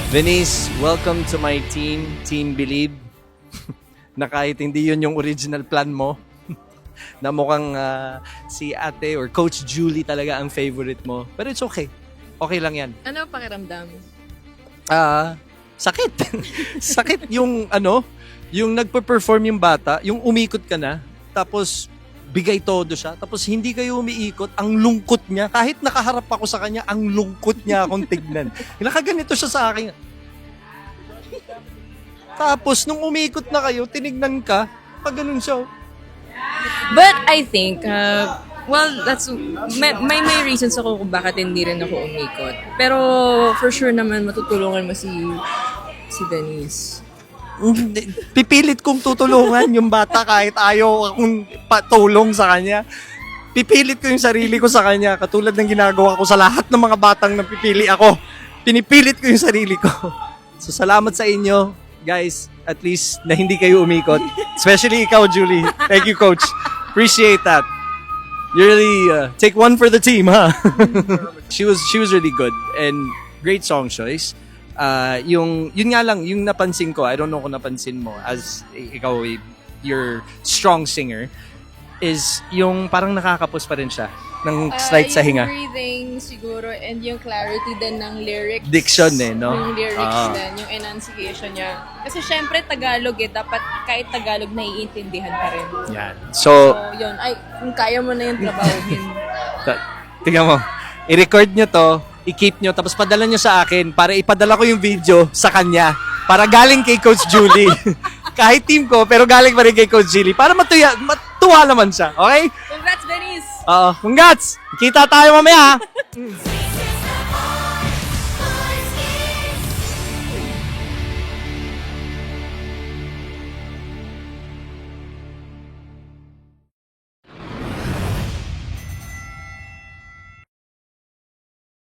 Venice, welcome to my team, Team Believe. Na kahit hindi yun yung original plan mo, na mukhang si ate or Coach Julie talaga ang favorite mo. Pero it's okay. Okay lang yan. Ano ang pakiramdam? Sakit. Sakit yung yung nagpe-perform yung bata, yung umikot ka na, tapos bigay todo siya, tapos hindi kayo umiikot, ang lungkot niya, kahit nakaharap ako sa kanya, ang lungkot niya akong tignan. Nakaganito siya sa akin. Tapos, nung umikot na kayo, tinignan ka, pag ganun siya. But I think, that's may reasons ako kung bakit hindi rin ako umikot. Pero for sure naman matutulungan mo si Denise. Pipilit kong tutulungan yung bata kahit ayaw akong patulong sa kanya. Pipilit ko yung sarili ko sa kanya, katulad ng ginagawa ko sa lahat ng mga batang napipili ako. Pinipilit ko yung sarili ko. So, salamat sa inyo, guys. At least na hindi kayo umikot. Especially ikaw, Julie. Thank you, Coach. Appreciate that. You really take one for the team, huh? She was really good and great song choice. Yun nga lang, yung napansin ko, I don't know kung napansin mo, as ikaw, you're strong singer, is yung parang nakakapos pa rin siya ng slight sa hinga. Yung breathing siguro and yung clarity din ng lyrics. Diction no? Yung lyrics din, yung enunciation niya. Kasi syempre Tagalog dapat kahit Tagalog naiintindihan pa rin. Yan. So yun, kung kaya mo na yung trabahuhin. Tingnan mo, i-record nyo to, i-keep nyo, tapos padala nyo sa akin para ipadala ko yung video sa kanya. Para galing kay Coach Julie. Kahit team ko, pero galing pa rin kay Coach Julie. Para matuwa naman siya. Okay? Congrats, Venice! Congrats! Kita tayo mamaya.